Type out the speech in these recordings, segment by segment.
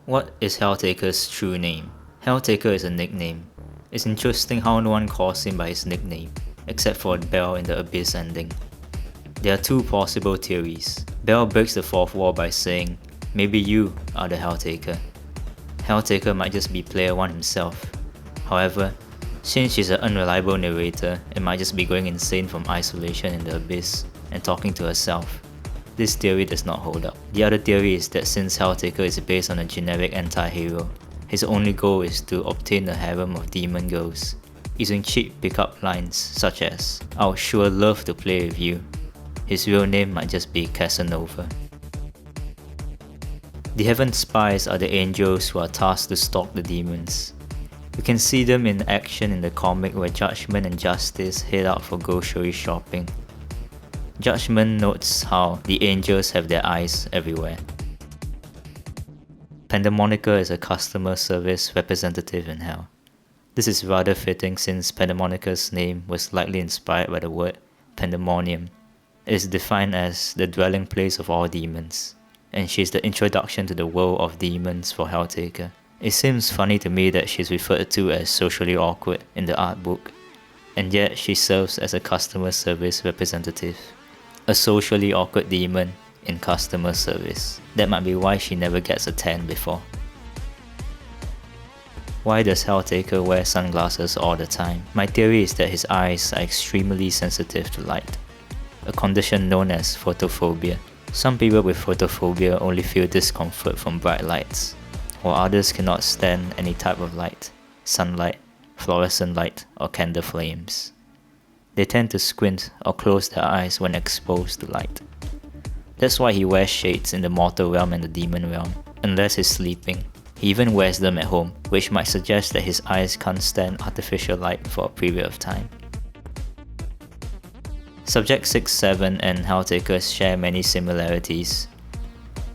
What is Helltaker's true name? Helltaker is a nickname. It's interesting how no one calls him by his nickname, except for Beel in the Abyss ending. There are two possible theories. Beel breaks the fourth wall by saying, "Maybe you are the Helltaker." Helltaker might just be player 1 himself. However, since she's an unreliable narrator, it might just be going insane from isolation in the Abyss and talking to herself. This theory does not hold up. The other theory is that since Helltaker is based on a generic anti-hero, his only goal is to obtain a harem of demon girls, using cheap pickup lines such as, "I would sure love to play with you." His real name might just be Casanova. The Heaven Spies are the angels who are tasked to stalk the demons. You can see them in action in the comic where Judgment and Justice head out for grocery shopping. Judgment notes how the angels have their eyes everywhere. Pandemonica is a customer service representative in Hell. This is rather fitting since Pandemonica's name was likely inspired by the word pandemonium. It is defined as the dwelling place of all demons, and she is the introduction to the world of demons for Helltaker. It seems funny to me that she is referred to as socially awkward in the art book, and yet she serves as a customer service representative. A socially awkward demon in customer service. That might be why she never gets a tan before. Why does Helltaker wear sunglasses all the time? My theory is that his eyes are extremely sensitive to light, a condition known as photophobia. Some people with photophobia only feel discomfort from bright lights, while others cannot stand any type of light, sunlight, fluorescent light, or candle flames. They tend to squint or close their eyes when exposed to light. That's why he wears shades in the mortal realm and the demon realm, unless he's sleeping. He even wears them at home, which might suggest that his eyes can't stand artificial light for a period of time. Subject 6-7 and Helltaker share many similarities.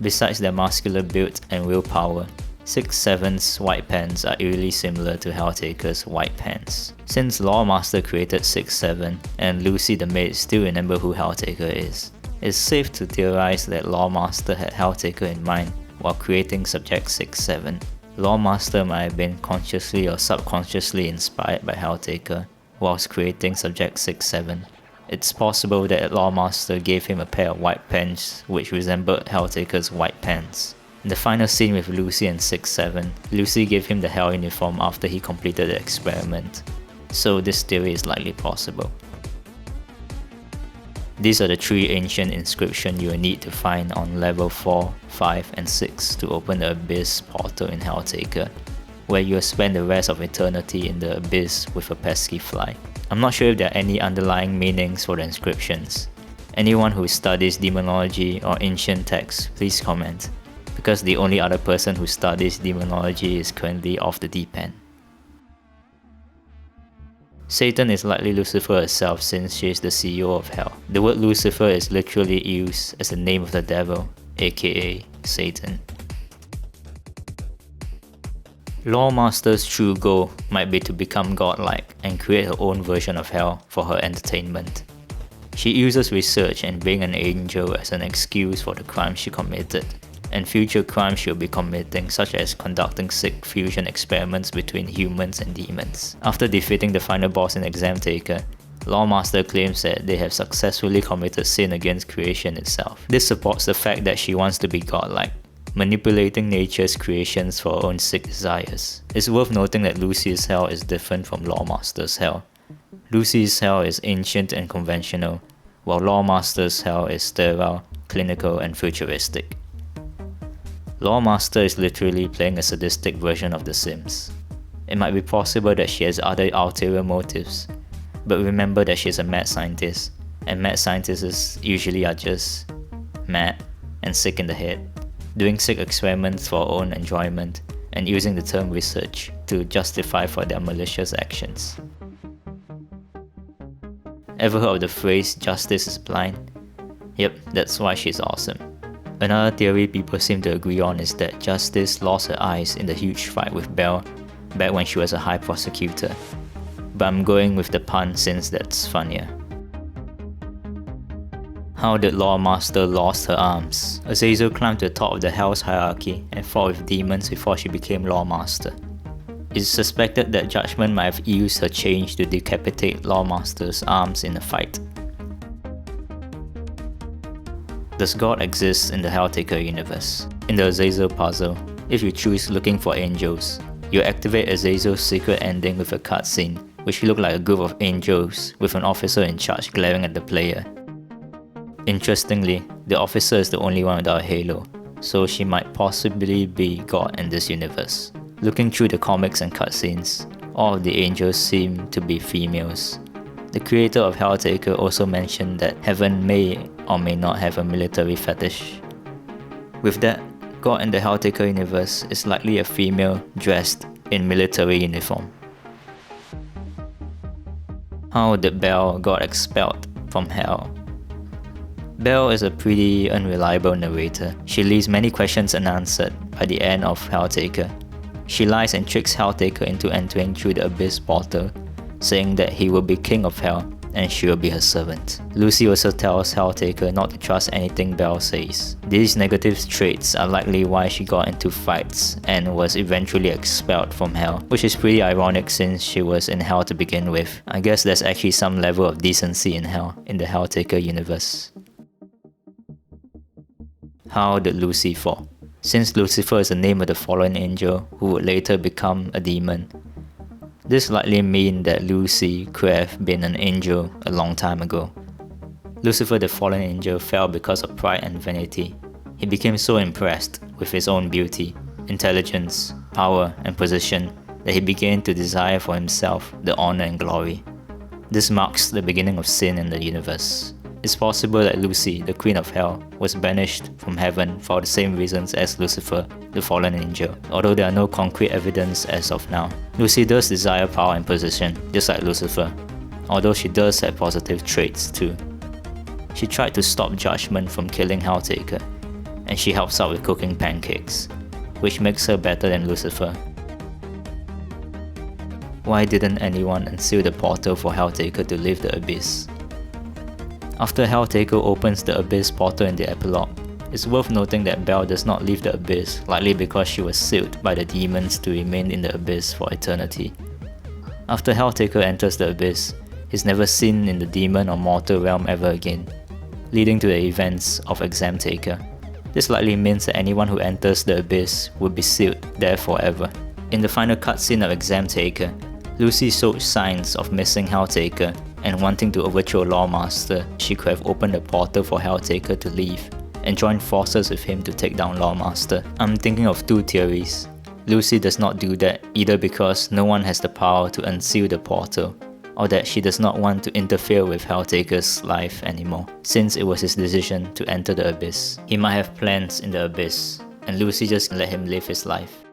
Besides their muscular build and willpower, 6-7's white pants are eerily similar to Helltaker's white pants. Since Loremaster created 6-7 and Lucy the maid still remember who Helltaker is, it's safe to theorize that Loremaster had Helltaker in mind while creating Subject 6-7. Loremaster might have been consciously or subconsciously inspired by Helltaker whilst creating Subject 6-7. It's possible that Loremaster gave him a pair of white pants which resembled Helltaker's white pants. In the final scene with Lucy and 6-7, Lucy gave him the Hell uniform after he completed the experiment, so this theory is likely possible. These are the 3 ancient inscriptions you will need to find on level 4, 5 and 6 to open the Abyss portal in Helltaker, where you will spend the rest of eternity in the Abyss with a pesky fly. I'm not sure if there are any underlying meanings for the inscriptions. Anyone who studies demonology or ancient texts, please comment, because the only other person who studies demonology is currently off the deep end. Satan is likely Lucifer herself since she is the CEO of Hell. The word Lucifer is literally used as the name of the devil, aka Satan. Loremaster's true goal might be to become godlike and create her own version of Hell for her entertainment. She uses research and being an angel as an excuse for the crimes she committed, and future crimes she'll be committing, such as conducting sick fusion experiments between humans and demons. After defeating the final boss in Examtaker, Loremaster claims that they have successfully committed sin against creation itself. This supports the fact that she wants to be godlike, manipulating nature's creations for her own sick desires. It's worth noting that Lucy's Hell is different from Loremaster's Hell. Lucy's Hell is ancient and conventional, while Loremaster's Hell is sterile, clinical and futuristic. Loremaster is literally playing a sadistic version of The Sims. It might be possible that she has other ulterior motives, but remember that she is a mad scientist, and mad scientists usually are just mad and sick in the head, doing sick experiments for our own enjoyment and using the term research to justify for their malicious actions. Ever heard of the phrase justice is blind? Yep, that's why she's awesome. Another theory people seem to agree on is that Justice lost her eyes in the huge fight with Beel back when she was a high prosecutor, but I'm going with the pun since that's funnier. How did Loremaster lost her arms? Azazel climbed to the top of the Hell's hierarchy and fought with demons before she became Loremaster. It is suspected that Judgment might have used her change to decapitate Loremaster's arms in a fight. Does God exist in the Helltaker universe? In the Azazel puzzle, if you choose looking for angels, you activate Azazel's secret ending with a cutscene, which looked like a group of angels with an officer in charge glaring at the player. Interestingly, the officer is the only one without a halo, so she might possibly be God in this universe. Looking through the comics and cutscenes, all of the angels seem to be females. The creator of Helltaker also mentioned that Heaven may or may not have a military fetish. With that, God in the Helltaker universe is likely a female dressed in military uniform. How did Beel got expelled from Hell? Beel is a pretty unreliable narrator. She leaves many questions unanswered by the end of Helltaker. She lies and tricks Helltaker into entering through the Abyss portal, saying that he will be king of Hell and she will be her servant. Lucy also tells Helltaker not to trust anything Beel says. These negative traits are likely why she got into fights and was eventually expelled from Hell, which is pretty ironic since she was in Hell to begin with. I guess there's actually some level of decency in Hell in the Helltaker universe. How did Lucy fall? Since Lucifer is the name of the fallen angel who would later become a demon, this likely means that Lucy could have been an angel a long time ago. Lucifer the fallen angel fell because of pride and vanity. He became so impressed with his own beauty, intelligence, power and position that he began to desire for himself the honor and glory. This marks the beginning of sin in the universe. It's possible that Lucy, the Queen of Hell, was banished from heaven for the same reasons as Lucifer, the fallen angel, although there are no concrete evidence as of now. Lucy does desire power and position, just like Lucifer, although she does have positive traits too. She tried to stop Judgment from killing Helltaker, and she helps out with cooking pancakes, which makes her better than Lucifer. Why didn't anyone unseal the portal for Helltaker to leave the Abyss? After Helltaker opens the Abyss portal in the epilogue, it's worth noting that Beel does not leave the Abyss, likely because she was sealed by the demons to remain in the Abyss for eternity. After Helltaker enters the Abyss, he's never seen in the demon or mortal realm ever again, leading to the events of Examtaker. This likely means that anyone who enters the Abyss would be sealed there forever. In the final cutscene of Examtaker, Lucy showed signs of missing Helltaker, and wanting to overthrow Loremaster, she could have opened a portal for Helltaker to leave and join forces with him to take down Loremaster. I'm thinking of two theories. Lucy does not do that either because no one has the power to unseal the portal, or that she does not want to interfere with Helltaker's life anymore, since it was his decision to enter the Abyss. He might have plans in the Abyss, and Lucy just let him live his life.